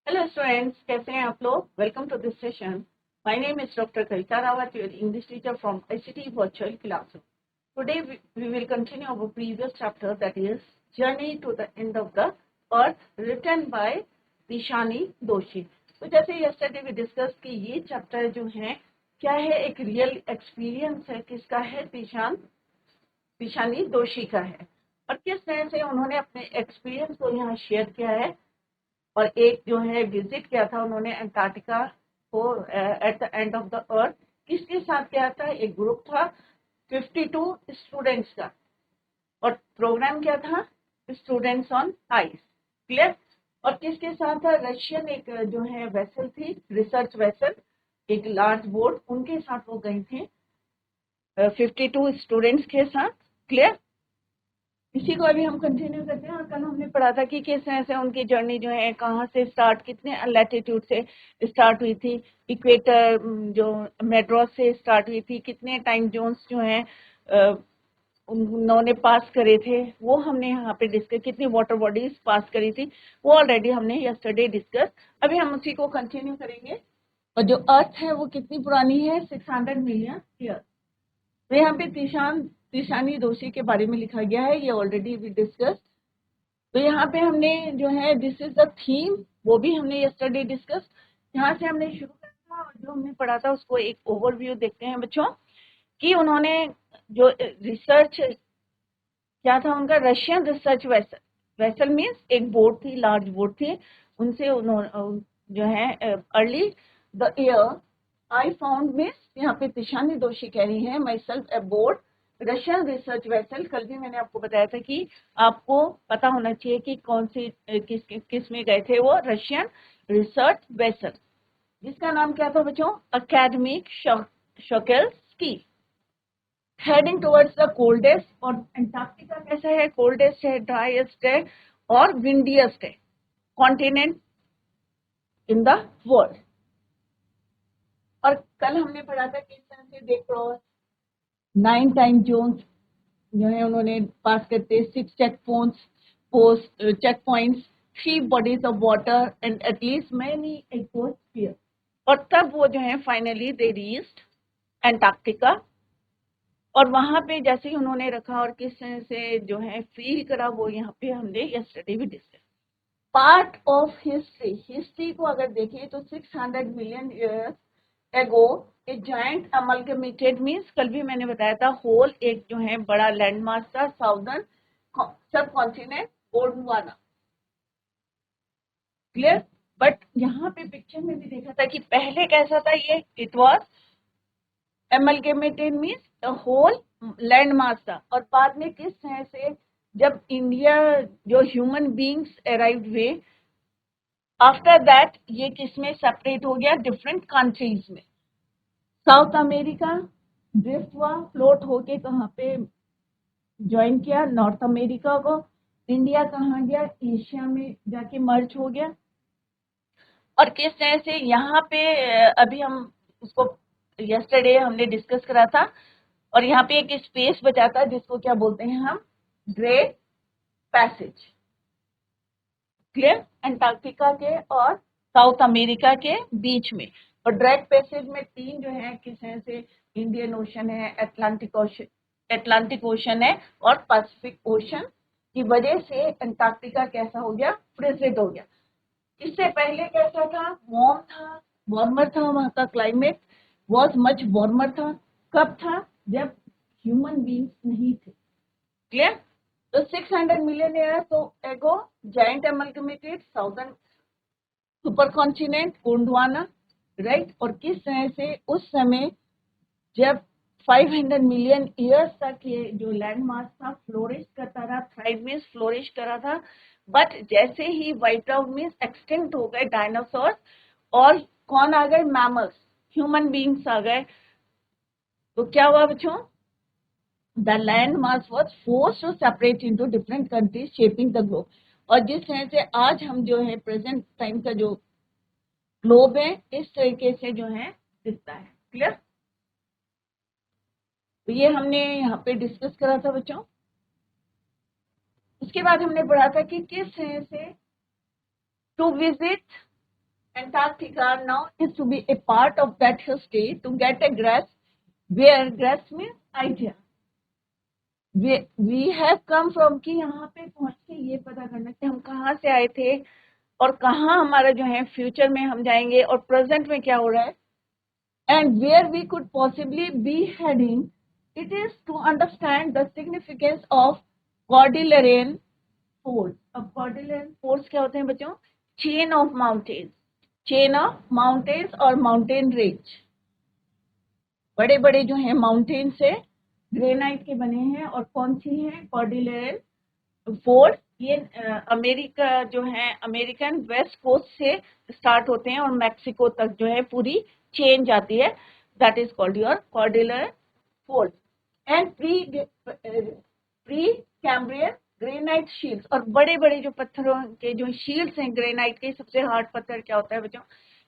Hello students, कैसे हैं आप लोग। Welcome to this session. My name is doctor Kavita Rawat, your English teacher from ICT virtual classroom. Today we will continue our previous chapter, that is Journey to the End of the Earth, written by Tishani Doshi. तो जैसे yesterday we discussed कि ये chapter जो है क्या है, एक real experience है। किसका है? तिशानी दोषी का है। और किस तरह से उन्होंने अपने एक्सपीरियंस को यहाँ शेयर किया है। और एक जो है विजिट किया था उन्होंने अंटार्कटिका को eight the end of the earth. किसके साथ किया था? एक ग्रुप था 52 स्टूडेंट्स का। और प्रोग्राम क्या था? Students on ice. क्लियर? और किसके साथ था? रशियन एक जो है वेसल थी, रिसर्च वेसल, एक लार्ज बोट, उनके साथ वो गई थी 52 स्टूडेंट्स के साथ। क्लियर? इसी को अभी हम कंटिन्यू करते हैं। और कल हमने पढ़ा था कि किस तरह से उनकी जर्नी जो है कहाँ से स्टार्ट, कितने लैटिट्यूड से स्टार्ट हुई थी, इक्वेटर जो मेड्रॉस से स्टार्ट हुई थी, कितने टाइम जोन्स जो हैं उन्होंने पास करे थे, वो हमने यहाँ पे डिस्कस, कितनी वाटर बॉडीज पास करी थी वो ऑलरेडी हमने यस्टरडे डिस्कस। अभी हम उसी को कंटिन्यू करेंगे। और जो अर्थ है वो कितनी पुरानी है? 600 मिलियन ईयर। तो यहाँ पे तिशानी दोषी के बारे में लिखा गया है, ये ऑलरेडी वी डिस्कस। तो यहाँ पे हमने जो है दिस इज द थीम, वो भी हमने यस्टरडे डिस्कस। यहाँ से हमने शुरू किया और जो हमने पढ़ा था उसको एक ओवरव्यू देखते हैं बच्चों। कि उन्होंने जो रिसर्च क्या था उनका, Russian research vessel, vessel means एक बोट थी, लार्ज बोट थी। उनसे उन्होंने जो है early the year I found means, यहाँ पे तिशानी दोषी कह रही है, my self A boat Russian research vessel. कल भी मैंने आपको बताया था कि आपको पता होना चाहिए कि कौन सी किस में गए थे वो, रशियन रिसर्च वेसल, जिसका नाम क्या था बच्चों? Akademik Shokalskiy. Heading towards the coldest, और अंटार्कटिका कैसा है? कोल्डेस्ट है, ड्राइएस्ट है और विंडियस्ट है कॉन्टिनेंट इन द वर्ल्ड। और कल हमने पढ़ा था किस तरह से देखो 9 टाइम जोन्स जो है उन्होंने पास करते, 6 check points, 3 bodies of water and at least many atmosphere. और तब वो जो है फाइनली दे रीच्ड अंटार्कटिका। और वहां पे जैसे ही उन्होंने रखा और किस तरह से जो है फील करा, वो यहाँ पे हमने यस्टरडे भी डिस्कस। पार्ट ऑफ हिस्ट्री को अगर देखें तो 600 मिलियन ईयर्स एगो ए जाइंट अमलगमेटेड मीन्स, कल भी मैंने बताया था, होल एक जो है बड़ा लैंड मास था, साउदर्न सब कॉन्टिनेंट गोंडवाना। क्लियर? बट यहाँ पे पिक्चर में भी देखा था कि पहले कैसा था ये, it was amalgamated means whole land mass था। और बाद में किस तरह से जब इंडिया जो ह्यूमन बींग्स अराइव हुए, आफ्टर दैट ये किस में सेपरेट हो गया? डिफरेंट कंट्रीज में। साउथ अमेरिका ड्रिफ्ट हुआ, फ्लोट होके कहाँ पे ज्वाइन किया? नॉर्थ अमेरिका को। इंडिया कहाँ गया? एशिया में जाके मर्ज हो गया। और किस तरह से यहाँ पे अभी हम उसको यस्टरडे हमने डिस्कस करा था। और यहाँ पे एक स्पेस बचा था जिसको क्या बोलते हैं हम? Great passage. क्लियर? अंटार्कटिका के और साउथ अमेरिका के बीच में। और ग्रेट पैसेज में 3 जो है किस तरह से, इंडियन ओशन है, अटलांटिक ओशन है और पैसिफिक ओशन की वजह से अंटार्कटिका कैसा हो गया? फ्रीजेड हो गया। इससे पहले कैसा था? वार्म था, वार्मर था, वहां का क्लाइमेट वॉज मच वार्मर था। कब था? जब ह्यूमन बींग्स नहीं थे। क्लियर? तो 600 मिलियन ईयर तो एगो giant amalgamated southern super continent Gondwana, right. और किस तरह से उस समय जब 500 मिलियन ईयर्स तक ये जो लैंड मास था फ्लोरिश करता रहा, थ्राइव मीन्स फ्लोरिश करा था। बट जैसे ही वाइट आउट मीन्स एक्सटिंक्ट हो गए डायनासोर, और कौन आ गए? मैमल्स, ह्यूमन बींग्स आ गए। तो क्या हुआ बच्चों? The land mass was force to separate into different countries shaping the globe. और जिस तरह से आज हम जो है प्रेजेंट टाइम का जो ग्लोब है, इस तरीके से जो है दिखता है। क्लियर? तो ये हमने यहाँ पे डिस्कस करा था बच्चों। उसके बाद हमने पढ़ा था कि किस तरह से to visit Antarctica now is to be a part of that history to get a grasp where grasp means idea. We have come from कि यहाँ पे पहुंच के ये पता करना कि हम कहाँ से आए थे और कहाँ हमारा जो है फ्यूचर में हम जाएंगे और प्रेजेंट में क्या हो रहा है, and where we could possibly be heading. It is to understand the significance of Cordilleran force. अब Cordilleran force क्या होते हैं बच्चों? Chain of mountains, chain of mountains और mountain range. बड़े बड़े जो हैं माउंटेन से ग्रेनाइट के बने हैं और कौन सी हैं? कॉर्डिलेरन फोर्स. ये अमेरिका जो है अमेरिकन वेस्ट कोस्ट से स्टार्ट होते हैं और मैक्सिको तक जो है पूरी चेन जाती है. That is called your Cordilleran force. And pre Cambrian granite shields. और बड़े बड़े जो पत्थरों के जो शील्ड्स हैं ग्रेनाइट के, सबसे हार्ड पत्थर क्या होता है बच्चों?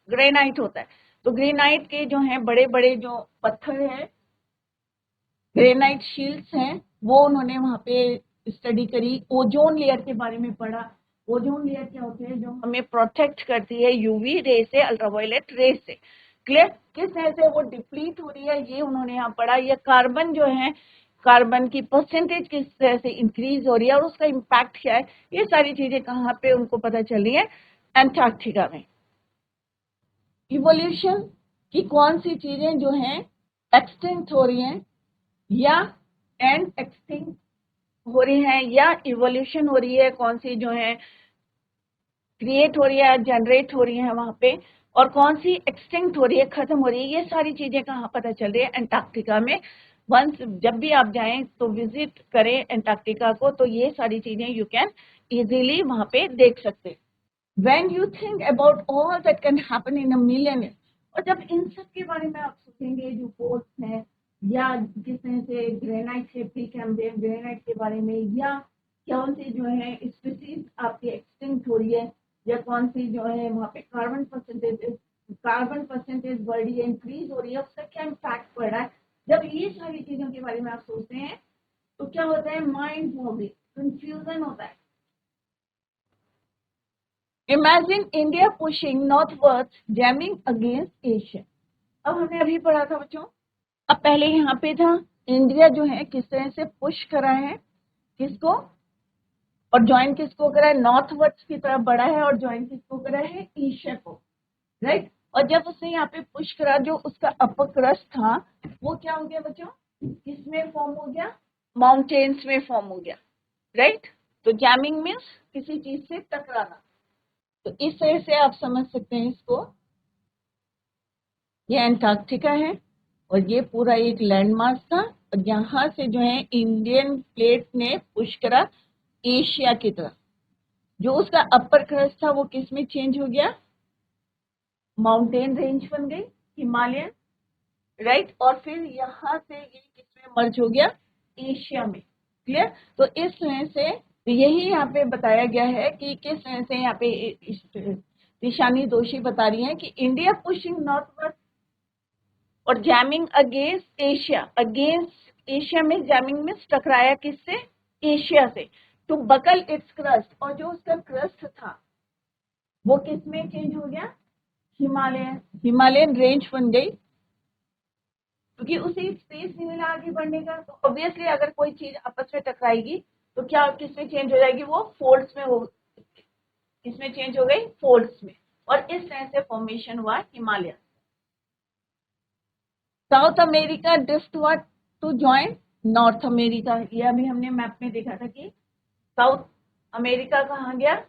ग्रेनाइट होता है. तो ग्रेनाइट के जो हैं बड़े बड़े जो पत्थर हैं, ग्रेनाइट शील्ड्स हैं, वो उन्होंने वहां पे स्टडी करी. ओजोन लेयर के बारे में पढ़ा. ओजोन लेयर क्या होती है? जो हमें प्रोटेक्ट करती है यूवी रे से, अल्ट्रावायलेट रे से. क्लियर? किस तरह से वो डिप्लीट हो रही है ये उन्होंने यहाँ पढ़ा. ये कार्बन जो है, कार्बन की परसेंटेज किस तरह से इंक्रीज हो रही है और उसका इम्पैक्ट क्या है, ये सारी चीजें कहाँ पे उनको पता चल रही है? एंटार्क्टिका में. इवोल्यूशन की कौन सी चीजें जो हैं एक्सटिंक्ट हो रही हैं या एंड एक्सटिंक्ट हो रही हैं या इवोल्यूशन हो रही है, कौन सी जो है क्रिएट हो रही है, जनरेट हो रही है वहां पे, और कौन सी एक्सटिंक्ट हो रही है, खत्म हो रही है. ये सारी चीजें कहाँ पता चल रही है? एंटार्क्टिका में. वंस जब भी आप जाएं तो विजिट करें एंटार्क्टिका को, तो ये सारी चीजें यू कैन इजीली वहां पे देख सकते हैं. When you think about all that can happen in a million years, और जब इन सब के बारे में आप सोचेंगे जो फोर्स है या जिस तरह से ग्रेनाइट से प्री कैम्ब्रियन ग्रेनाइट के बारे में, या कौन सी जो है स्पीसीज आपकी एक्सटिंक्ट हो रही है, या कौन सी जो है वहाँ पे कार्बन परसेंटेज बढ़ रही है, इंक्रीज हो रही है, उसका क्या इम्पैक्ट पड़ रहा है. जब ये सारी चीजों के बारे में आप सोचते हैं तो क्या होता है? माइंड मूविंग, कंफ्यूजन होता है. Imagine India pushing northwards, jamming against Asia. अब हमने अभी पढ़ा था बच्चों, अब पहले यहाँ पे था इंडिया जो है किस तरह से पुश करा है किसको, और ज्वाइन किसको करा है? नॉर्थवर्ड्स की तरफ बढ़ा है और ज्वाइन किसको करा है? एशिया को. राइट? और जब उसने यहाँ पे पुश करा, जो उसका अपर क्रस्ट था वो क्या हो गया बच्चों? किसमें फॉर्म हो गया? माउंटेन्स में फॉर्म हो गया. राइट? तो जैमिंग मीन्स किसी चीज से टकराना. तो इस तरह से आप समझ सकते हैं इसको. ये एंटार्क्टिका है और ये पूरा एक लैंडमार्क था, और यहाँ से जो है इंडियन प्लेट ने पुश करा एशिया की तरफ. जो उसका अपर क्रस्ट था वो किस में चेंज हो गया? माउंटेन रेंज बन गई, हिमालयन. राइट? और फिर यहाँ से ये किसमें मर्ज हो गया? एशिया में. क्लियर? तो इस तरह से यही यहाँ पे बताया गया है कि किस तरह से यहाँ पे ईशानी दोषी बता रही हैं कि इंडिया पुशिंग नॉर्थवर्ड और jamming against Asia. Against Asia में जैमिंग में टकराया किससे? एशिया से. टू बकल इट्स क्रस्ट, और जो उसका क्रस्ट था वो किस में चेंज हो गया? हिमालयन रेंज बन गई, क्योंकि उसे स्पेस नहीं मिला आगे बढ़ने का. तो ऑब्वियसली अगर कोई चीज आपस में टकराएगी तो क्या किसमें चेंज हो जाएगी? वो फोल्ड्स में हो, किसमें चेंज हो गई? फोल्ड्स में. और इस तरह से फॉर्मेशन हुआ हिमालय. साउथ अमेरिका ड्रिफ्ट हुआ टू ज्वाइन नॉर्थ अमेरिका. ये अभी हमने मैप में देखा था कि साउथ अमेरिका कहाँ गया?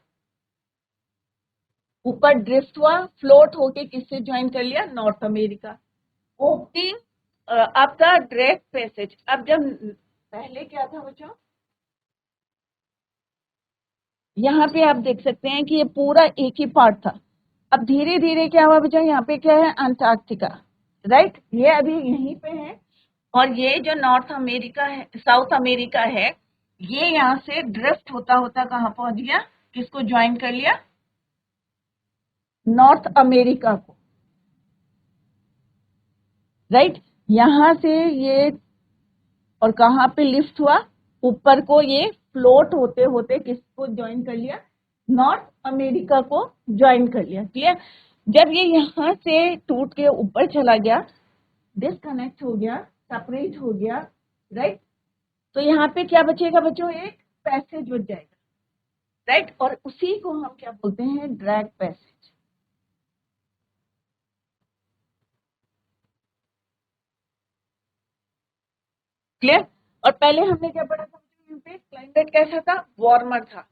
ऊपर ड्रिफ्ट हुआ, फ्लोट होके किससे ज्वाइन कर लिया? North America. ओपनिंग आपका डायरेक्ट पैसेज. अब जब पहले क्या था बच्चों, यहाँ पे आप देख सकते हैं कि ये पूरा एक ही पार्ट था. अब धीरे धीरे क्या हुआ बच्चों? यहाँ पे क्या है? अंटार्कटिका. राइट? ये अभी यहीं पे है, और ये जो नॉर्थ अमेरिका है, साउथ अमेरिका है, ये यहाँ से ड्रिफ्ट होता होता कहाँ पहुंच गया? किसको ज्वाइन कर लिया? नॉर्थ अमेरिका को. राइट? यहाँ से ये और कहाँ पे लिफ्ट हुआ? ऊपर को ये फ्लोट होते होते किसको ज्वाइन कर लिया? नॉर्थ अमेरिका को ज्वाइन कर लिया. क्लियर? जब ये यहाँ से टूट के ऊपर चला गया, डिस्कनेक्ट हो गया, सेपरेट हो गया, राइट, तो यहाँ पे क्या बचेगा बच्चों, एक पैसेज बच जाएगा, राइट, और उसी को हम क्या बोलते हैं, ड्रैग पैसेज। क्लियर। और पहले हमने क्या पढ़ा था, यहाँ पे क्लाइमेट कैसा था, वार्मर था,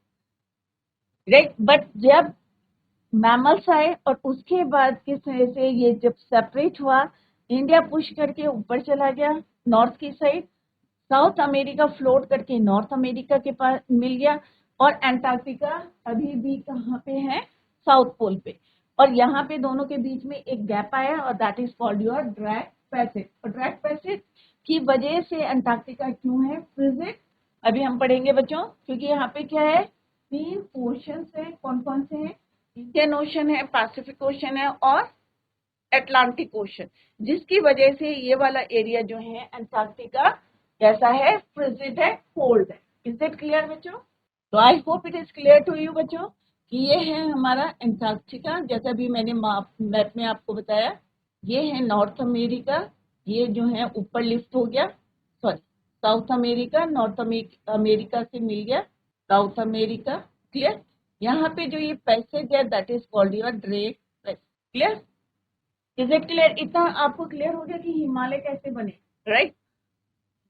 राइट, बट जब मैमल्स आए और उसके बाद किस तरह से ये जब सेपरेट हुआ, इंडिया पुश करके ऊपर चला गया नॉर्थ की साइड, साउथ अमेरिका फ्लोट करके नॉर्थ अमेरिका के पास मिल गया, और एंटार्क्टिका अभी भी कहाँ पे है, साउथ पोल पे, और यहाँ पे दोनों के बीच में एक गैप आया और that is called your Drake passage. और ड्रैग पैसेज की वजह से एंटार्क्टिका क्यों है फ्रिजिड, अभी हम पढ़ेंगे बच्चों, क्योंकि यहाँ पे क्या है, 3 ओशंस है, कौन कौन से हैं, इंडियन ओशन है, पैसिफिक ओशन है और अटलांटिक ओशन, जिसकी वजह से ये वाला एरिया जो है एंटार्क्टिका कैसा है, फ्रिजिड है, कोल्ड है। इज इट क्लियर बच्चों? तो I hope it is clear to you बच्चों कि ये है हमारा एंटार्क्टिका, जैसा भी मैंने मैप में आपको बताया, ये है नॉर्थ अमेरिका, ये जो है ऊपर लिफ्ट हो गया, sorry south America, north America से मिल गया साउथ अमेरिका, क्लियर। यहाँ पे जो ये पैसेज है that is called your Drake passage, clear. Is it clear? इतना आपको क्लियर हो गया कि हिमालय कैसे बने, right.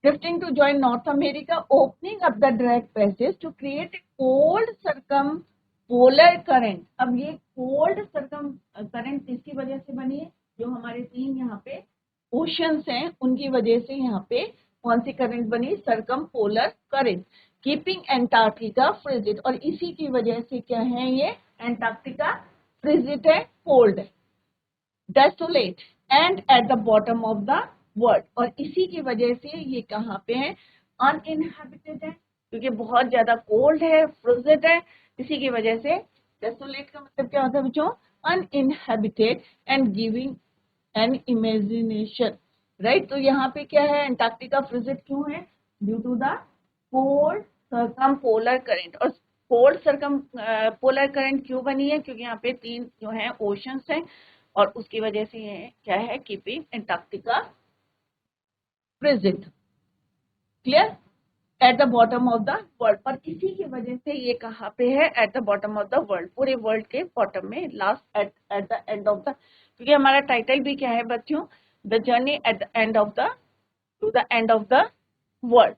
Drifting to join North America, opening up the drag passage to create a cold circumpolar current. अब ये cold circumcurrent किसकी वजह से बनी है, जो हमारे 3 यहाँ पे ओशंस हैं उनकी वजह से यहाँ पे कौन सी करंट बनी, सर्कमपोलर करंट, कीपिंग एंटार्क्टिका फ्रिजिड, और इसी की वजह से क्या है, ये एंटार्क्टिका फ्रिजिड है, कोल्ड है, desolate and eight the bottom of the world, और इसी की वजह से ये कहाँ पे है, अनइनहेबिटेड है, क्योंकि बहुत ज्यादा कोल्ड है, फ्रोजेड है, इसी की वजह से। डेसोलेट का मतलब क्या होता है बच्चों, uninhabited and giving an imagination, right. तो यहाँ पे क्या है, एंटार्क्टिका फ्रोजेड क्यों है, due to the cold circumpolar current. और कोल्ड सर्कम पोलर करंट क्यों बनी है, क्योंकि यहाँ पे 3 जो है ओशंस हैं, और उसकी वजह से ये क्या है, keeping Antarctica frigid, clear, at the bottom of the world. और इसी की वजह से ये कहाँ पे है, at the bottom of the world, पूरे वर्ल्ड के बॉटम में, last at the end of the, क्योंकि हमारा टाइटल भी क्या है बच्चों, the journey at the end of the to the end of the world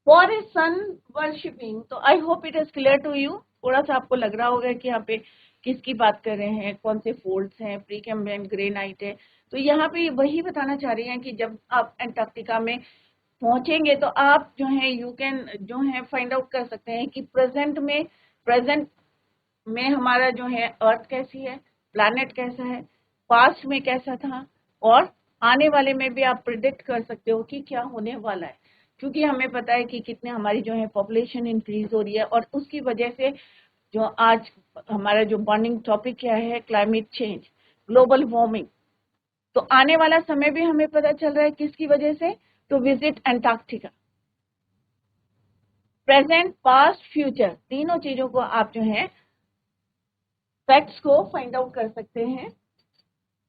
for a sun worshipping. तो I hope it is clear to you. थोड़ा सा आपको लग रहा होगा कि यहाँ पे किसकी बात कर रहे हैं, कौन से फोल्ड्स हैं, प्रीकैम्ब्रियन ग्रेनाइट है। तो यहाँ पे वही बताना चाह रही हैं कि जब आप एंटार्क्टिका में पहुंचेंगे तो आप जो है यू कैन जो है फाइंड आउट कर सकते हैं कि प्रेजेंट में हमारा जो है अर्थ कैसी है, प्लैनेट कैसा है, पास्ट में कैसा था, और आने वाले में भी आप प्रिडिक्ट कर सकते हो कि क्या होने वाला है, क्योंकि हमें पता है कि कितने हमारी जो है पॉपुलेशन इंक्रीज हो रही है, और उसकी वजह से जो आज हमारा जो बर्निंग टॉपिक क्या है, क्लाइमेट चेंज, ग्लोबल वार्मिंग। तो आने वाला समय भी हमें पता चल रहा है किसकी वजह से, तो visit Antarctica. Present, past, future, तीनों चीजों को आप जो है फैक्ट्स को फाइंड आउट कर सकते हैं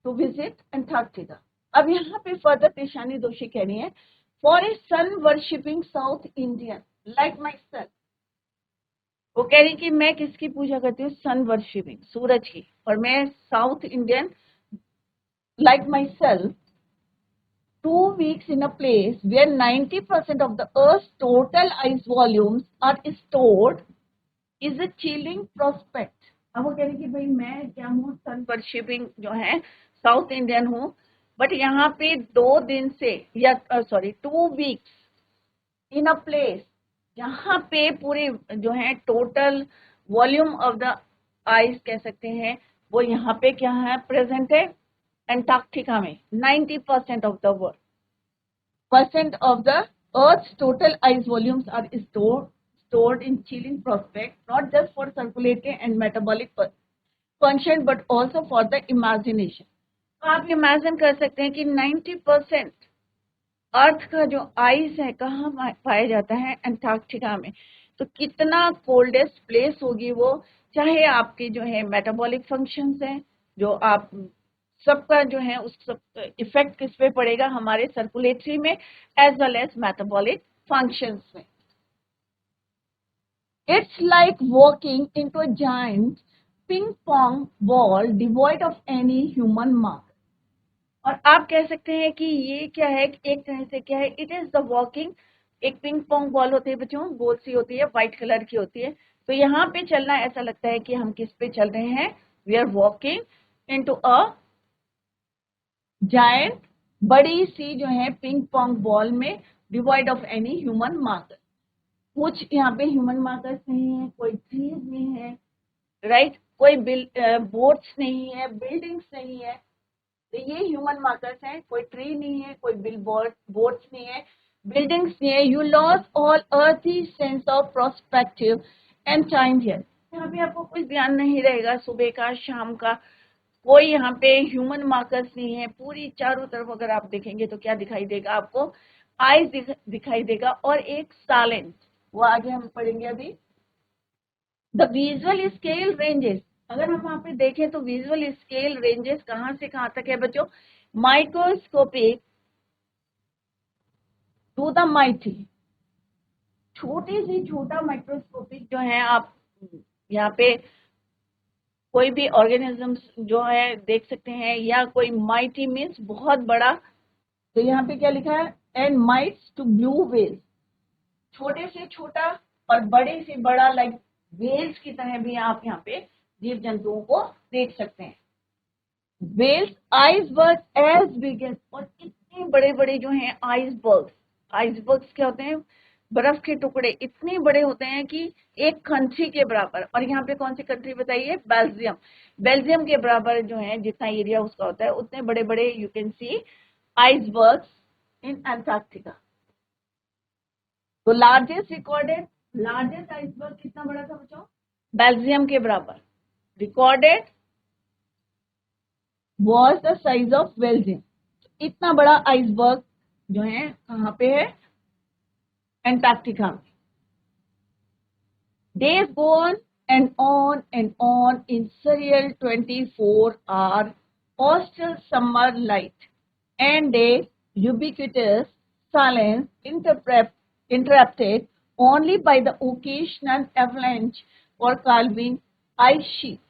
टू विजिट एंटार्क्टिका। अब यहाँ पे फर्दर पेशानी दोषी कह रही है, for a sun worshipping south Indian like myself. वो कह रही कि मैं किसकी पूजा करती हूँ, सन वर्शिपिंग, सूरज की, और मैं south Indian like my self 2 weeks in a place where 90% of the Earth's total ice volumes are stored is a chilling prospect. अब वो कह रही कि भाई मैं क्या हूँ, सन वर्शिपिंग जो है साउथ इंडियन हूँ, बट यहाँ पे 2 दिन से या 2 weeks इन अ प्लेस जहाँ पे पूरे जो है total volume of the ice कह सकते हैं, वो यहाँ पे क्या है, प्रेजेंट है एंटार्क्टिका में। 90% of the world percent of the Earth's total ice volumes are stored in chilling prospect, not just for circulating and metabolic function, but also for the imagination. तो आप इमेजिन कर सकते हैं कि 90% अर्थ का जो आइस है कहाँ पाया जाता है, एंटार्क्टिका में। तो कितना कोल्डेस्ट प्लेस होगी वो, चाहे आपके जो है मेटाबॉलिक फंक्शंस हैं, जो आप सबका जो है उस सब इफेक्ट किस पे पड़ेगा, हमारे सर्कुलेटरी में as well as metabolic functions में। It's like walking into a giant ping pong ball devoid of any human mark. और आप कह सकते हैं कि ये क्या है, एक तरह से क्या है, इट इज द वॉकिंग। एक पिंग पोंग बॉल होती है बच्चों, गोल सी होती है, व्हाइट कलर की होती है। तो यहाँ पे चलना ऐसा लगता है कि हम किस पे चल रहे हैं, we are walking into a giant, बड़ी सी जो है पिंग पोंग बॉल में, devoid of any human marker. कुछ यहाँ पे ह्यूमन मार्कर्स नहीं है, कोई ट्रीज नहीं है, राइट, कोई बोर्ड्स नहीं है, बिल्डिंग्स नहीं है। तो ये ह्यूमन मार्कर्स हैं, कोई ट्री नहीं है, कोई बिल बोर्ड्स नहीं है, बिल्डिंग्स नहीं है। यू लॉस ऑल अर्थी sense of prospective and time here. यहाँ पे आपको कुछ ध्यान नहीं रहेगा, सुबह का, शाम का, कोई यहाँ पे ह्यूमन मार्कर्स नहीं है। पूरी चारों तरफ अगर आप देखेंगे तो क्या दिखाई देगा आपको, आइज दिखाई देगा और एक साइलेंस, वो आगे हम पढ़ेंगे अभी। द विजुअल स्केल रेंजेस, अगर हम वहां पे देखें तो विजुअल स्केल रेंजेस कहां से कहां तक है बच्चों, माइक्रोस्कोपिक टू द माइटी, छोटे से छोटा माइक्रोस्कोपिक जो है, आप यहाँ पे कोई भी ऑर्गेनिजम्स जो है देख सकते हैं, या कोई माइटी मीन्स बहुत बड़ा। तो यहाँ पे क्या लिखा है, and mites to blue whales, छोटे से छोटा और बड़े से बड़ा, लाइक वेल्स की तरह भी आप यहाँ पे जीव जंतुओं को देख सकते हैं। Whales iceberg as big as, और इतने बड़े बड़े जो हैं आइसबर्ग्स, आइसबर्ग्स क्या होते हैं, बर्फ के टुकड़े इतने बड़े होते हैं कि एक कंट्री के बराबर। और यहाँ पे कौन सी कंट्री बताइए, बेल्जियम, बेल्जियम के बराबर जो है, जितना एरिया उसका होता है, उतने बड़े बड़े you can see icebergs in Antarctica. तो लार्जेस्ट रिकॉर्डेड, लार्जेस्ट आइसबर्ग कितना बड़ा था बच्चों, बेल्जियम के बराबर, recorded was the size of Belgium. इतना बड़ा आइसबर्ग जो है कहाँ पे है, एंटार्क्टिका में। Days go on and on and on in surreal 24-hour austral summer light, and a ubiquitous silence interrupted only by the occasional avalanche or calving ice sheet.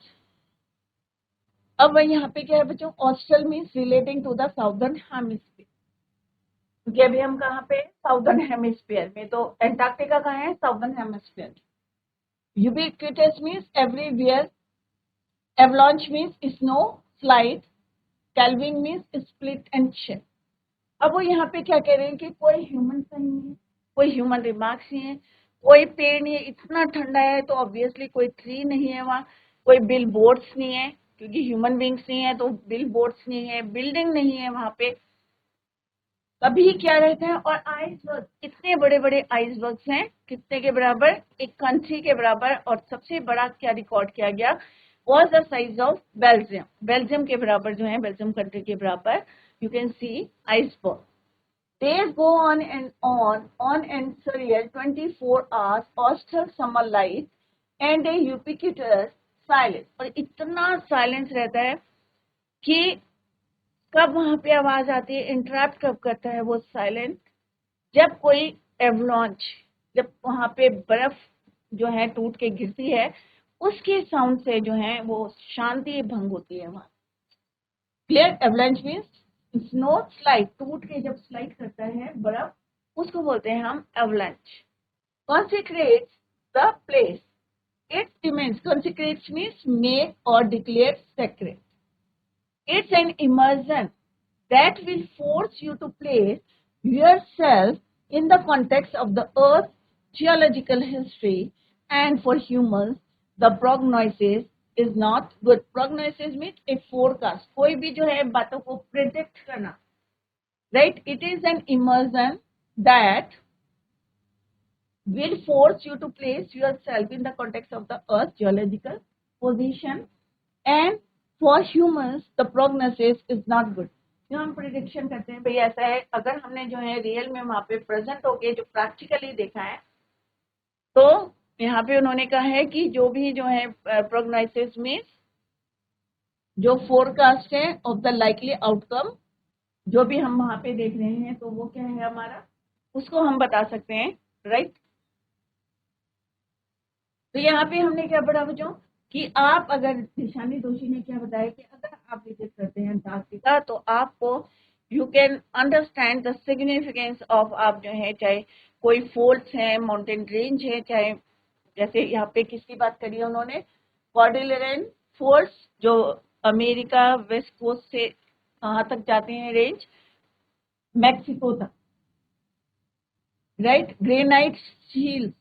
अब यहाँ पे क्या है बच्चों, austral means relating to the southern hemisphere, क्योंकि अभी हम कहाँ पे, साउदर्न हेमिस्फीयर में, तो एंटार्क्टिका कहाँ है, southern hemisphere. Ubiquitous means everywhere, avalanche means snow slide, calving means split and shape. अब वो यहाँ पे क्या कह रहे हैं कि कोई ह्यूमन नहीं है, कोई ह्यूमन रिमार्क्स नहीं है, कोई पेड़ नहीं है, इतना ठंडा है तो ऑब्वियसली कोई ट्री नहीं है वहाँ, कोई बिल बोर्ड्स नहीं है, क्योंकि ह्यूमन बींग्स नहीं है तो बिल बोर्ड्स नहीं है, बिल्डिंग नहीं है वहां पे, कभी क्या रहता है। और आइसबर्ग, इतने बड़े बड़े आइसबर्ग्स हैं, कितने के बराबर, एक कंट्री के बराबर। और सबसे बड़ा क्या रिकॉर्ड किया गया, was the size of Belgium, Belgium के बराबर जो है, बेल्जियम कंट्री के बराबर you can see iceberg. Days go on and surreal 24 hours, austral summer light, and a ubiquitous silence. और इतना साइलेंस रहता है कि कब वहां पे आवाज आती है, इंटरप्ट कब करता है वो साइलेंस, जब कोई एवलॉन्च, जब वहां पे बर्फ जो है टूट के गिरती है, उसके साउंड से जो है वो शांति भंग होती है वहां। Clear, avalanche means snow slide, टूट के जब स्लाइड करता है बर्फ, उसको बोलते हैं हम avalanche. Consecrates the place. It demands, consecrates means make or declare sacred. It's an immersion that will force you to place yourself in the context of the Earth's geological history, and for humans, the prognosis is not good. Prognosis means a forecast. कोई भी जो है बातों को predict करना, right? It is an immersion that will force you to place yourself in the context of the Earth's geological position, and for humans the prognosis is not good. जो हम prediction करते हैं भाई ऐसा है, अगर हमने जो है रियल में वहां पे प्रेजेंट होके जो प्रैक्टिकली देखा है, तो यहाँ पे उन्होंने कहा है कि जो भी जो है प्रोग्नोसिस मीन्स जो फोरकास्ट है ऑफ द लाइकली आउटकम, जो भी हम वहां पे देख रहे हैं तो वो क्या है हमारा, उसको हम बता सकते हैं, राइट। तो यहाँ पे हमने क्या पढ़ा बच्चों कि आप अगर, निशानी दोषी ने क्या बताया कि अगर आप विजिट करते हैं अंटार्कटिका तो आपको you can understand the significance of, आप जो है चाहे कोई फोल्ड्स है, माउंटेन रेंज है, चाहे जैसे यहाँ पे किसकी बात करी है उन्होंने, कॉर्डिलेरन फोल्ड्स जो अमेरिका वेस्ट कोस्ट से कहाँ तक जाते हैं रेंज, मैक्सिको तक, right. Granite shield,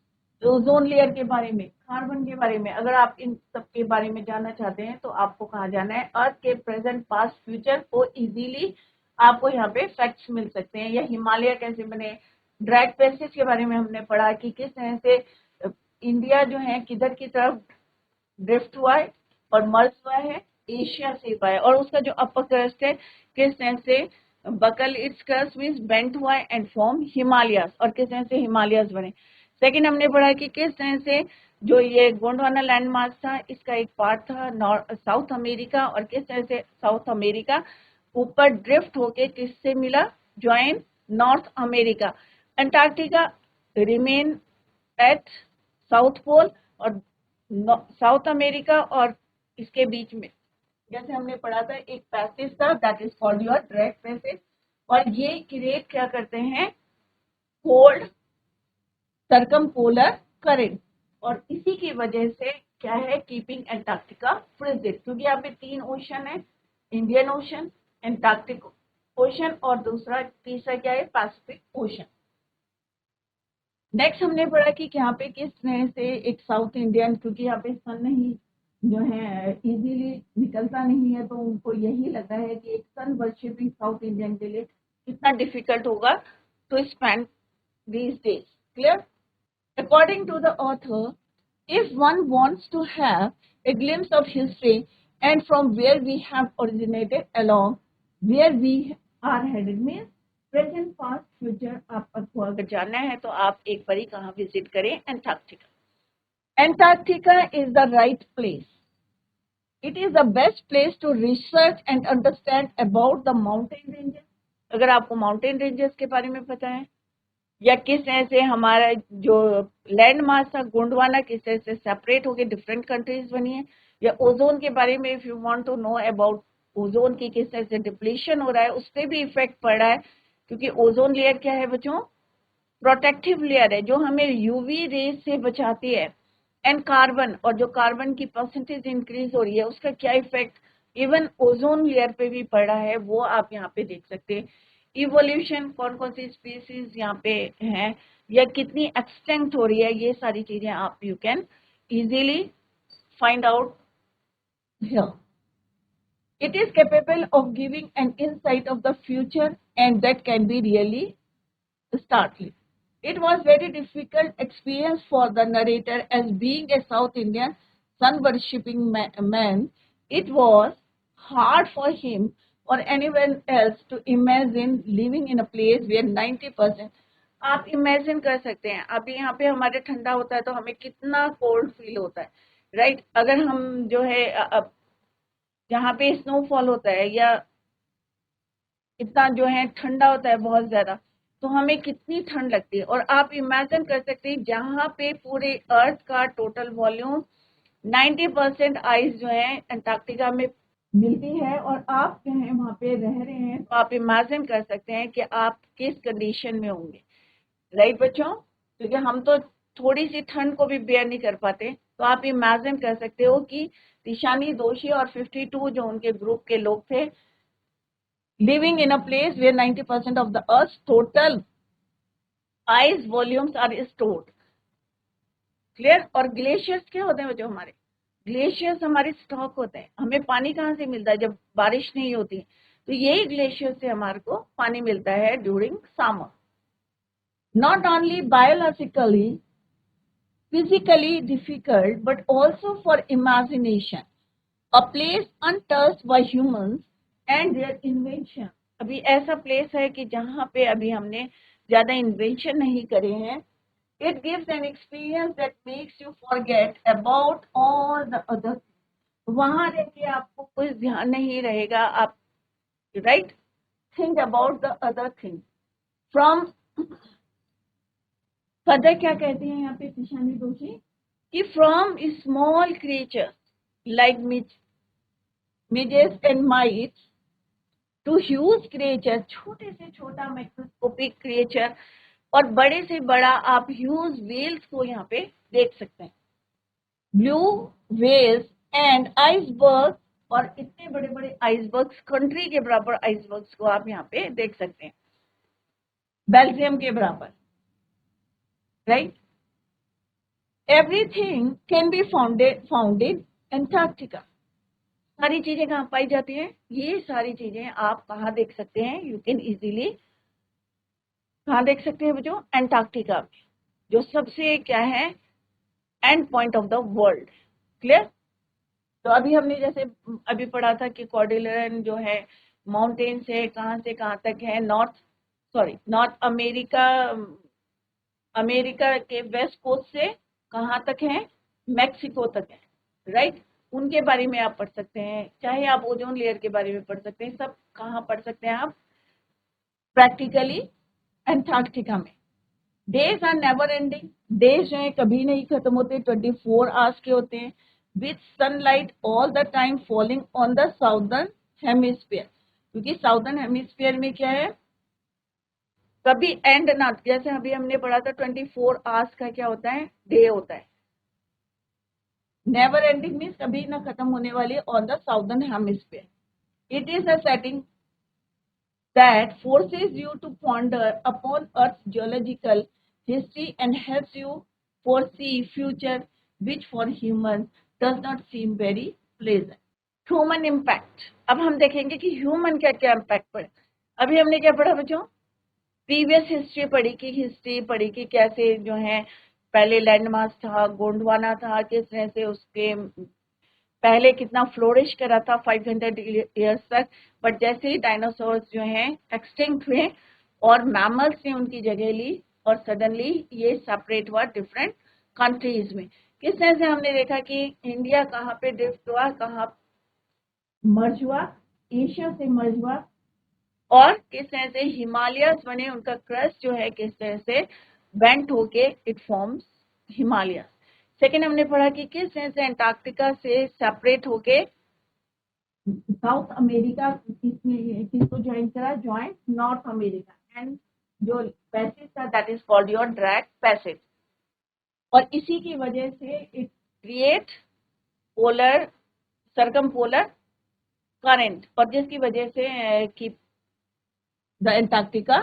ozone layer के बारे में, कार्बन के बारे में, अगर आप इन सब के बारे में जानना चाहते हैं तो आपको कहाँ जाना है, अर्थ के प्रेजेंट पास्ट फ्यूचर को इजीली आपको यहाँ पे फैक्ट्स मिल सकते हैं। या हिमालय कैसे बने, ड्रैग पैसेज के बारे में हमने पढ़ा कि किस तरह से इंडिया जो है किधर की तरफ ड्रिफ्ट हुआ है और मर्ज हुआ है, एशिया से हुआ है, और उसका जो अपर क्रस्ट है किस तरह से buckle its crust means bent हुआ है एंड फॉर्म हिमालयस, और किस तरह से हिमालयस बने। सेकंड हमने पढ़ा कि किस तरह से जो ये गोंडवाना लैंड मास था इसका एक पार्ट था साउथ अमेरिका, और किस तरह से साउथ अमेरिका ऊपर ड्रिफ्ट होके किससे मिला, join North America. Antarctica remain at South Pole, और साउथ अमेरिका और इसके बीच में जैसे हमने पढ़ा था एक पैसेज था that is called your Drake passage, और ये क्रिएट क्या करते हैं, कोल्ड सर्कमपोलर करंट, और इसी की वजह से क्या है, कीपिंग अंटार्कटिका फ्रीजेड, क्योंकि यहाँ पे 3 ओशन है, इंडियन ओशन, अंटार्कटिक ओशन, और दूसरा तीसरा क्या है, पैसिफिक ओशन। नेक्स्ट हमने पढ़ा कि यहाँ पे किस तरह से एक साउथ इंडियन, क्योंकि यहाँ पे सन नहीं जो है इजीली निकलता नहीं है, तो उनको यही लगता है कि एक सन वर्शिपिंग साउथ इंडियन के लिए कितना डिफिकल्ट होगा to spend these days, clear. According to the author, if one wants to have a glimpse of history and from where we have originated along where we are headed means present, past, future, आपको अगर जानना है तो आप एक बारी कहाँ visit करें, Antarctica. Antarctica is the right place. It is the best place to research and understand about the mountain ranges. अगर आपको माउंटेन रेंजेस के बारे में पता है, या किस तरह से हमारा जो लैंड मास था गोंडवाना किस तरह से सेपरेट होकर डिफरेंट कंट्रीज बनी है, या ओजोन के बारे में if you want to know about ozone की किस तरह से डिप्लीशन हो रहा है, उस पर भी इफेक्ट पड़ रहा है, क्योंकि ओजोन लेयर क्या है बच्चों, प्रोटेक्टिव लेयर है जो हमें यूवी रेज से बचाती है, एंड कार्बन, और जो कार्बन की परसेंटेज इंक्रीज हो रही है उसका क्या इफेक्ट इवन ओजोन लेयर पे भी पड़ रहा है, वो आप यहाँ पे देख सकते हैं। इवोल्यूशन, कौन कौन सी स्पीसीज यहाँ पे हैं या कितनी एक्सटेंट हो रही है, ये सारी चीजें आप you can easily find out here. It is capable of giving an insight of the future, and that can be really startling. It was very difficult experience for the narrator as being a South Indian sun-worshipping man. It was hard for him or anyone else to imagine living in a place where 90%, आप imagine कर सकते हैं अभी यहाँ पे हमारे ठंडा होता है तो हमें कितना कोल्ड फील होता है, राइट। अगर हम जो है जहाँ पे स्नोफॉल होता है या इतना जो है ठंडा होता है बहुत ज्यादा, तो हमें कितनी ठंड लगती है, और आप इमेजिन कर सकते हैं जहाँ पे पूरे अर्थ का टोटल वॉल्यूम 90% आइस जो है अंटार्कटिका में मिलती है, और आप जो है वहां पे रह रहे हैं, तो आप इमेजिन कर सकते हैं कि आप किस कंडीशन में होंगे, राइट बच्चों। क्योंकि हम तो थोड़ी सी ठंड को भी बेयर नहीं कर पाते, तो आप इमेजिन कर सकते हो कि निशानी दोषी और 52 जो उनके ग्रुप के लोग थे, living in a place where 90% of the Earth's total ice volumes are stored. Clear. और ग्लेशियर्स क्या होते हैं बच्चों, हमारे ग्लेशियर्स हमारे स्टॉक होते हैं, हमें पानी कहाँ से मिलता है जब बारिश नहीं होती, तो यही ग्लेशियर से हमारे को पानी मिलता है during summer. Not only biologically physically difficult but also for imagination, a place untouched by humans and their invention. अभी ऐसा प्लेस है कि जहाँ पे अभी हमने ज्यादा इन्वेंशन नहीं करे हैं। It gives an experience that makes you forget about all the other. वहां रह के आपको कुछ ध्यान नहीं रहेगा, आप right think about the other thing from further. क्या कहते हैं यहाँ पे ईशानी दोषी कि from small creature like midges and mites to huge creature, छोटे से छोटा माइक्रोस्कोपिक क्रिएचर और बड़े से बड़ा आप ह्यूज वेल्स को यहाँ पे देख सकते हैं, ब्लू वेल्स एंड आइसबर्ग, और इतने बड़े बड़े आइसबर्ग्स, कंट्री के बराबर आइसबर्ग्स को आप यहाँ पे देख सकते हैं, बेल्जियम के बराबर, right. Everything can be found in Antarctica. सारी चीजें कहाँ पाई जाती हैं? ये सारी चीजें आप कहाँ देख सकते हैं? यू कैन इजीली कहाँ देख सकते हैं बच्चों? एंटार्क्टिका में, जो सबसे क्या है and point of the world. Clear? तो अभी हमने जैसे अभी पढ़ा था कि कॉर्डिलरन जो है माउंटेन से कहाँ तक है, नॉर्थ अमेरिका के वेस्ट कोस्ट से कहाँ तक है, मैक्सिको तक है, राइट। उनके बारे में आप पढ़ सकते हैं, चाहे आप ओजोन लेयर के बारे में पढ़ सकते हैं, सब कहाँ पढ़ सकते हैं आप? प्रैक्टिकली एंटार्क्टिका में। Days are never ending, days जो है कभी नहीं खत्म होते, 24 आवर्स के होते हैं, with sunlight all the time falling on the southern hemisphere, क्योंकि साउदर्न हेमिस्फीयर में क्या है, कभी एंड ना, जैसे अभी हमने पढ़ा था 24 आवर्स का क्या होता है, डे होता है। नेवर एंडिंग मीन्स कभी ना खत्म होने वाली on the southern hemisphere. It is a setting that forces you to ponder upon Earth's geological history and helps you foresee future which for humans does not seem very pleasant. Human impact. अब हम देखेंगे कि human क्या क्या impact पड़े। अभी हमने क्या पढ़ा बच्चों? प्रीवियस हिस्ट्री पढ़ी कि कैसे जो है पहले लैंडमास था, गोंडवाना था, किस तरह से उसके पहले कितना फ्लोरिश करा था 500 ईयर्स तक, बट जैसे ही डायनासोर्स जो हैं एक्सटिंक्ट हुए और मैमल्स ने उनकी जगह ली और सडनली ये सेपरेट हुआ डिफरेंट कंट्रीज में। किस तरह से हमने देखा कि इंडिया कहाँ पे ड्रिफ्ट हुआ, कहाँ मर्ज हुआ, एशिया से मर्ज हुआ, और किस तरह से हिमालयस बने, उनका क्रस्ट जो है किस तरह से बेंट होके इट फॉर्म्स हिमालय। सेकेंड हमने पढ़ा कि किस तरह से अंटार्कटिका से सेपरेट होके साउथ अमेरिका किसको ज्वाइन करा, ज्वाइन नॉर्थ अमेरिका, एंड जो पैसेज था that is called your Drake passage, और इसी की वजह से it create polar circumpolar current, और जिसकी वजह से कि द एंटार्क्टिका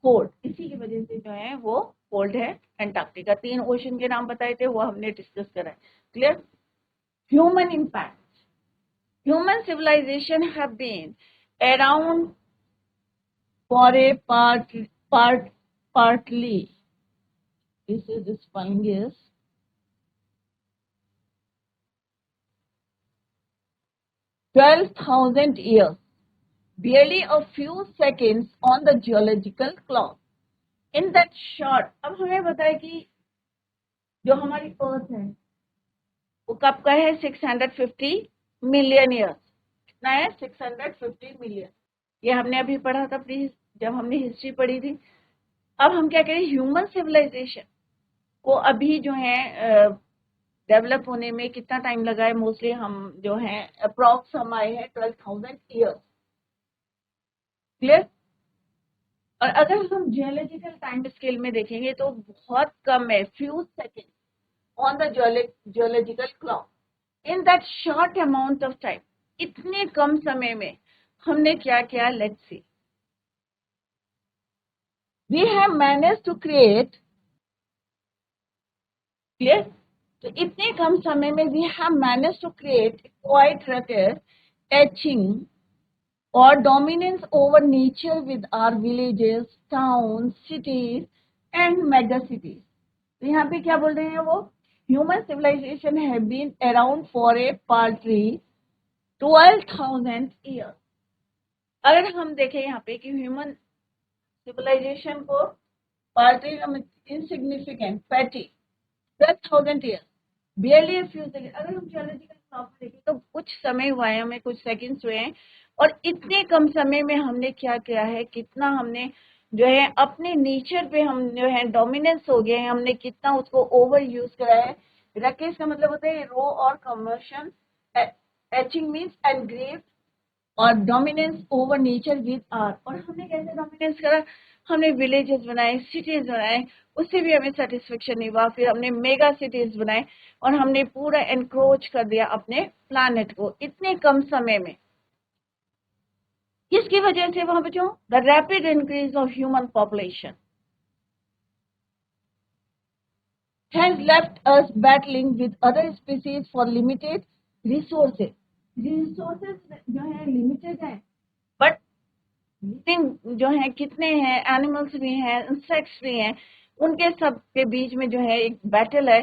कोल्ड, इसी की वजह से जो है वो कोल्ड है एंटार्क्टिका। 3 ओशन के नाम बताए थे, वो हमने डिस्कस करा है। Clear? Human impact. Human civilization have been around for a partly. This spelling is 12,000 years, barely a few seconds on the geological clock. In that short, अब हमें बताए कि जो हमारी अर्थ है वो कब का है, 650 मिलियन ईयर्स। कितना है? 650 मिलियन। ये हमने अभी पढ़ा था प्लीज, जब हमने हिस्ट्री पढ़ी थी। अब हम क्या करें, ह्यूमन सिविलाइजेशन को अभी जो है डेवलप होने में कितना टाइम लगा है? मोस्टली हम जो है अप्रॉक्स हम आए हैं 12,000 ईयर्स। क्लियर? और अगर हम जियोलॉजिकल टाइम स्केल में देखेंगे तो बहुत कम है, few second on the geological clock. In that short amount of time, इतने कम समय में हमने क्या किया, let's see. We have managed to create, clear, तो इतने कम समय में we have managed to create quite rapid etching or dominance over nature with our villages, towns, cities and mega cities. तो यहाँ पे क्या बोल रहे हैं वो? Human civilization have been around for a paltry 12,000 years. अगर हम देखें यहाँ पे कि ह्यूमन सिविलाइजेशन को paltry insignificant, petty 12,000 years, barely a few seconds. अगर हम जियोलॉजिकल क्लॉक में देखें तो कुछ कुछ समय हुआ है, हमें कुछ सेकंड्स हुए हैं, और इतने कम समय में हमने क्या किया है, कितना हमने जो है अपने नेचर पे हम जो है डोमिनेंस हो गए हैं, हमने कितना उसको ओवर यूज करा है। रकेश का मतलब होता है रो और कन्वर्शन, एचिंग मीन्स एनग्रेव, और dominance over nature with art. और हमने कैसे डोमिनेंस करा, हमने विलेजेस बनाए, सिटीज बनाए, उससे भी हमें सेटिस्फेक्शन नहीं हुआ, फिर हमने मेगा सिटीज बनाए और हमने पूरा एनक्रोच कर दिया अपने प्लानेट को इतने कम समय में। किसकी वजह से वहां बच्चों? The rapid increase of human population has left us battling with other species for limited resources. Resources जो है लिमिटेड है, बट लिविंग जो है कितने हैं, एनिमल्स भी हैं, इंसेक्ट्स भी हैं, उनके सब के बीच में जो है एक बैटल है,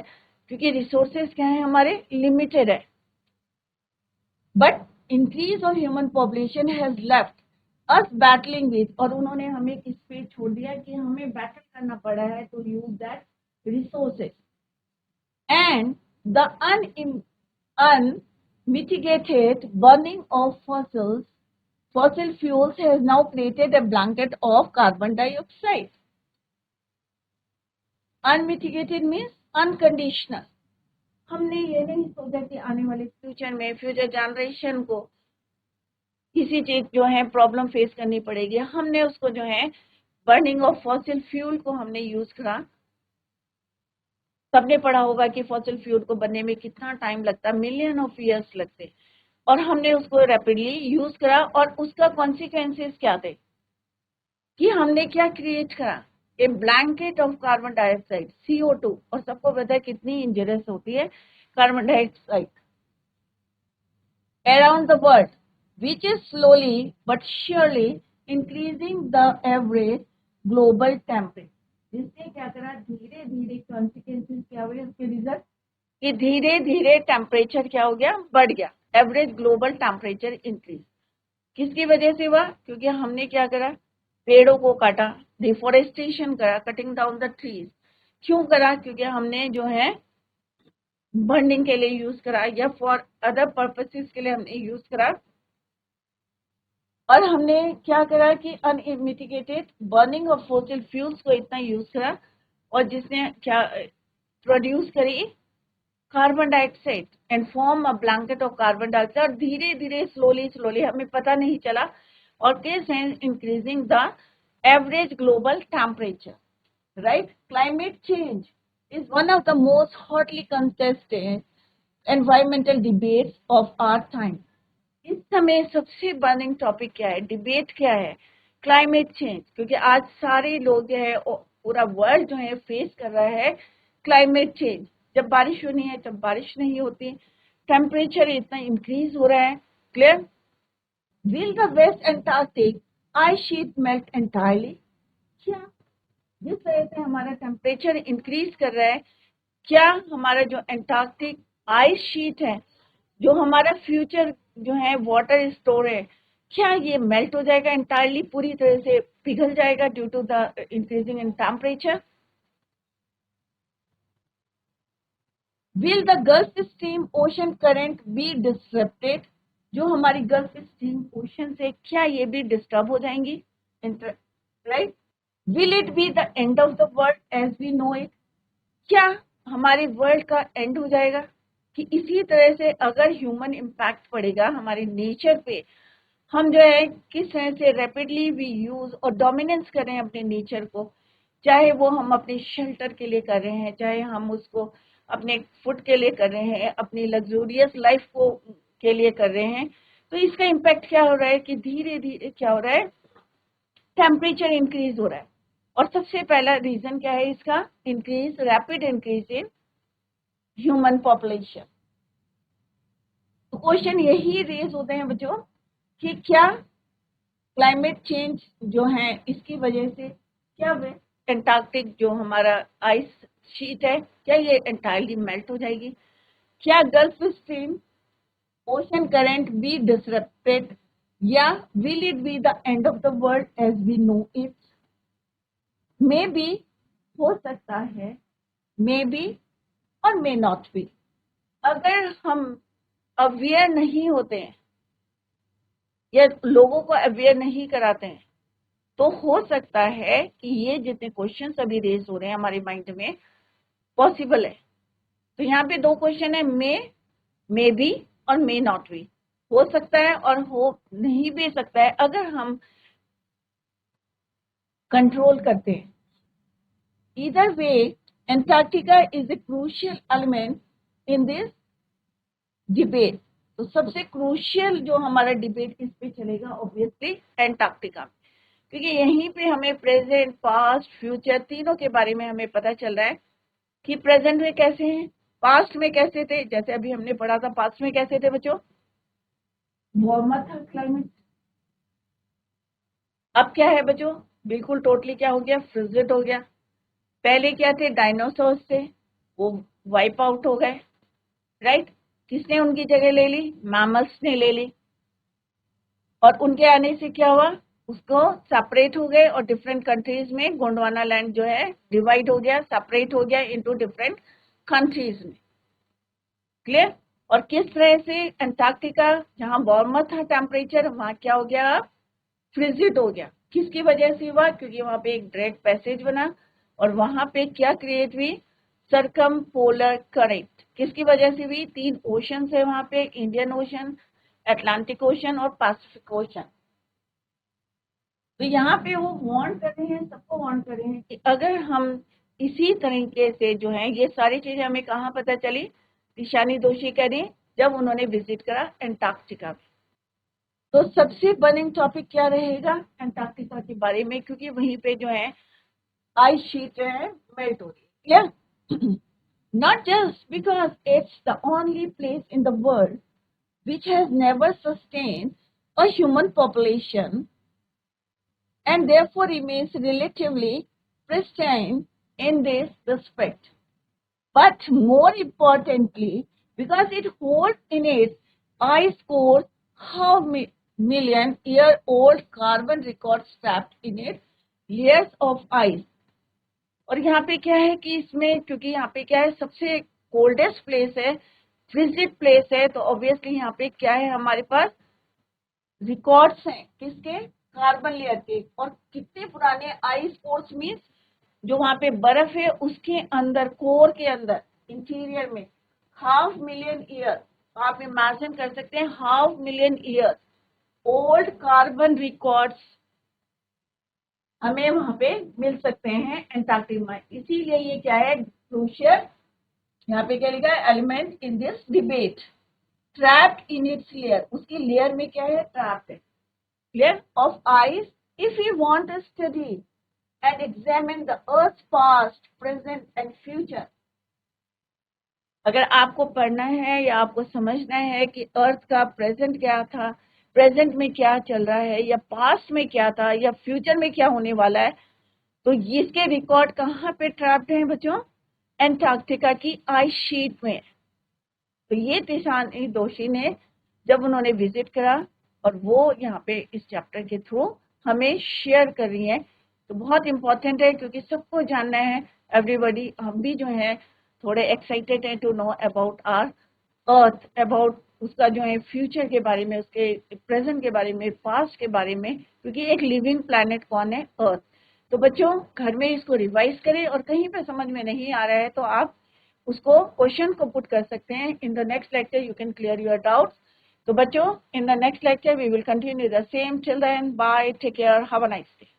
क्योंकि रिसोर्सेज क्या है हमारे, लिमिटेड है। But increase of human population has left us battling with, और उन्होंने हमें इस पे छोड़ दिया कि हमें बैटल करना पड़ा है to use that resources. And the unmitigated burning of fossil fuels has now created a blanket of carbon dioxide. Unmitigated means unconditional. हमने ये नहीं सोचा कि आने वाले फ्यूचर में फ्यूचर जनरेशन को किसी चीज जो है प्रॉब्लम फेस करनी पड़ेगी, हमने उसको जो है बर्निंग ऑफ फॉसिल फ्यूल को हमने यूज करा। सबने पढ़ा होगा कि फॉसिल फ्यूल को बनने में कितना टाइम लगता, मिलियन ऑफ ईयर्स लगते, और हमने उसको रैपिडली यूज करा, और उसका कॉन्सिक्वेंसेस क्या थे कि हमने क्या क्रिएट करा, a blanket of carbon dioxide CO2। और सबको पता है कितनी इंजरियस होती है carbon dioxide around the world, which is slowly but surely increasing the average global temperature. जिसने क्या करा, धीरे धीरे कॉन्सिक्वेंसेस क्या हुए उसके रिजल्ट, कि धीरे धीरे टेम्परेचर क्या हो गया, बढ़ गया, एवरेज ग्लोबल टेम्परेचर इंक्रीज। किसकी वजह से हुआ? क्योंकि हमने क्या करा, पेड़ों को काटा, डिफोरेस्टेशन करा, कटिंग डाउन द ट्रीज। क्यों करा? क्योंकि हमने जो है बर्निंग के लिए यूज करा, या फॉर अदर पर्पसेस के लिए हमने यूज करा। और हमने क्या करा कि unmitigated burning of fossil fuels को इतना यूज करा, और जिसने क्या प्रोड्यूस करी, carbon dioxide, and form a blanket of carbon dioxide. और धीरे धीरे स्लोली हमें पता नहीं चला, और कैसे increasing the average global temperature. Right, climate change is one of the most hotly contested environmental debates of our time. इस समय सबसे बर्निंग टॉपिक क्या है, डिबेट क्या है? Climate change. क्योंकि आज सारे लोग जो है, पूरा वर्ल्ड जो है फेस कर रहा है क्लाइमेट चेंज। जब बारिश होनी है तब बारिश नहीं होती, टेम्परेचर इतना इंक्रीज हो रहा है। Clear? Will the West Antarctic ice sheet melt entirely? क्या जिस तरह से हमारा टेम्परेचर इंक्रीज कर रहा है, क्या हमारा जो एंटार्क्टिक आइस शीट है, जो हमारा फ्यूचर जो है वाटर स्टोर है, क्या ये मेल्ट हो जाएगा एंटायरली, पूरी तरह से पिघल जाएगा due to the increasing in temperature? Will the Gulf stream ocean current be disrupted? जो हमारी गल्फ स्ट्रीम ओशन से, क्या ये भी डिस्टर्ब हो जाएंगी? Right? Will it be the end of the world as we know it? क्या हमारे वर्ल्ड का एंड हो जाएगा? कि इसी तरह से अगर ह्यूमन इम्पैक्ट पड़ेगा हमारे नेचर पे, हम जो है किस तरह से रैपिडली वी यूज और डोमिनेंस कर रहे हैं अपने नेचर को, चाहे वो हम अपने शेल्टर के लिए कर रहे हैं, चाहे हम उसको अपने फूड के लिए कर रहे हैं, अपनी लग्जूरियस लाइफ को के लिए कर रहे हैं। तो इसका इम्पैक्ट क्या हो रहा है कि धीरे धीरे क्या हो रहा है, टेम्परेचर इंक्रीज हो रहा है। और सबसे पहला रीजन क्या है इसका, increase, rapid increase in human population. तो क्वेश्चन यही रेज होते हैं बच्चों कि क्या क्लाइमेट चेंज जो है इसकी वजह से क्या एंटार्क्टिक जो हमारा आइस शीट है, क्या ये एंटायरली मेल्ट हो जाएगी? क्या gulf stream ocean current be disrupted, या will it be the end of the world as we know it? Maybe, हो सकता है, मे बी और मे नॉट बी। अगर हम अवेयर नहीं होते हैं या लोगों को अवेयर नहीं कराते हैं, तो हो सकता है कि ये जितने क्वेश्चन अभी रेज हो रहे हैं हमारे माइंड में पॉसिबल है। तो यहाँ पे दो क्वेश्चन है, मे बी और मे नॉट बी। हो सकता है और हो नहीं भी सकता है अगर हम कंट्रोल करते हैं। Either way, Antarctica is a crucial element in this debate. तो सबसे क्रूशियल जो हमारा डिबेट किस पे चलेगा, ऑब्वियसली एंटार्क्टिका, क्योंकि यहीं पे हमें प्रेजेंट, पास्ट, फ्यूचर तीनों के बारे में हमें पता चल रहा है कि प्रेजेंट में कैसे हैं, पास्ट में कैसे थे। जैसे अभी हमने पढ़ा था पास्ट में कैसे थे बच्चों, वार्मर था क्लाइमेट। अब क्या है बच्चों, बिल्कुल टोटली क्या हो गया, फ्रिजिड हो गया। पहले क्या थे, डायनासोर्स थे, वो वाइप आउट हो गए, राइट। किसने उनकी जगह ले ली, मैमल्स ने ले ली। और उनके आने से क्या हुआ, उसको सेपरेट हो गए और डिफरेंट कंट्रीज में गोंडवाना लैंड जो है डिवाइड हो गया, सेपरेट हो गया इनटू डिफरेंट कंट्रीज में। क्लियर। और किस तरह से अंटार्कटिका जहां वार्मर था टेम्परेचर, वहां क्या हो गया, फ्रिजिड हो गया। किसकी वजह से हुआ, क्योंकि वहां पे एक डायरेक्ट पैसेज बना और वहां पे क्या क्रिएट हुई, सरकम पोलर करंट। किसकी वजह से हुई, तीन ओशन है वहां पे, इंडियन ओशन, अटलांटिक ओशन और पैसिफिक ओशन। तो यहाँ पे वो वार्न कर रहे हैं, सबको वार्न कर रहे हैं कि अगर हम इसी तरीके से जो है, ये सारी चीजें हमें कहाँ पता चली, ईशानी दोषी कह रही जब उन्होंने विजिट करा एंटार्क्टिका में। तो सबसे बर्निंग टॉपिक क्या रहेगा एंटार्क्टिका के बारे में, क्योंकि वहीं पे जो है आइस शीट जो है मेल्ट हो रही है। Not just because it's the only place in the world which has never sustained a human population and therefore remains relatively pristine in this respect, but more importantly, because it holds in its ice core half million year old carbon records trapped in its layers of ice. और यहाँ पे क्या है कि इसमें, क्योंकि यहाँ पे क्या है, सबसे कोल्डेस्ट प्लेस है, फ्रिजिड प्लेस है, तो ऑब्वियसली यहाँ पे क्या है, हमारे पास रिकॉर्ड्स हैं किसके, कार्बन लेयर के। और कितने पुराने आइस कोर्स मीन्स जो वहां पे बर्फ है उसके अंदर, कोर के अंदर, इंटीरियर में 500,000 ईयर, आप इमेजिन कर सकते हैं 500,000 ईयर ओल्ड कार्बन रिकॉर्ड्स हमें वहां पे मिल सकते हैं एंटार्क्टिका में। इसीलिए ये क्या है, क्रूशियल, यहाँ पे क्या लिखा है, element in this debate, trapped in its layer, उसकी लेयर में क्या है, ट्रैप्ड है, layer of ice. If you want to study and examine the earth's past, present and future, अगर आपको पढ़ना है या आपको समझना है कि अर्थ का प्रेजेंट क्या था, प्रेजेंट में क्या चल रहा है, या पास्ट में क्या था, या फ्यूचर में क्या होने वाला है, तो इसके रिकॉर्ड कहाँ पे ट्रैप्ड हैं बच्चों, एंटार्क्टिका की आइस शीट में। तो ये ईशानी दोषी ने जब उन्होंने विजिट करा और वो यहाँ पे इस चैप्टर के थ्रू हमें शेयर कर रही है, तो बहुत इंपॉर्टेंट है क्योंकि सबको जानना है, एवरीबॉडी, हम भी जो है थोड़े एक्साइटेड हैं to know about our earth, about उसका जो है फ्यूचर के बारे में, उसके प्रेजेंट के बारे में, पास्ट के बारे में, क्योंकि एक लिविंग प्लैनेट कौन है, अर्थ। तो बच्चों घर में इसको रिवाइज करें और कहीं पे समझ में नहीं आ रहा है तो आप उसको क्वेश्चन को पुट कर सकते हैं। In the next lecture you can clear your doubts. तो बच्चों in the next lecture we will continue the same, till then bye, take care, have a nice day.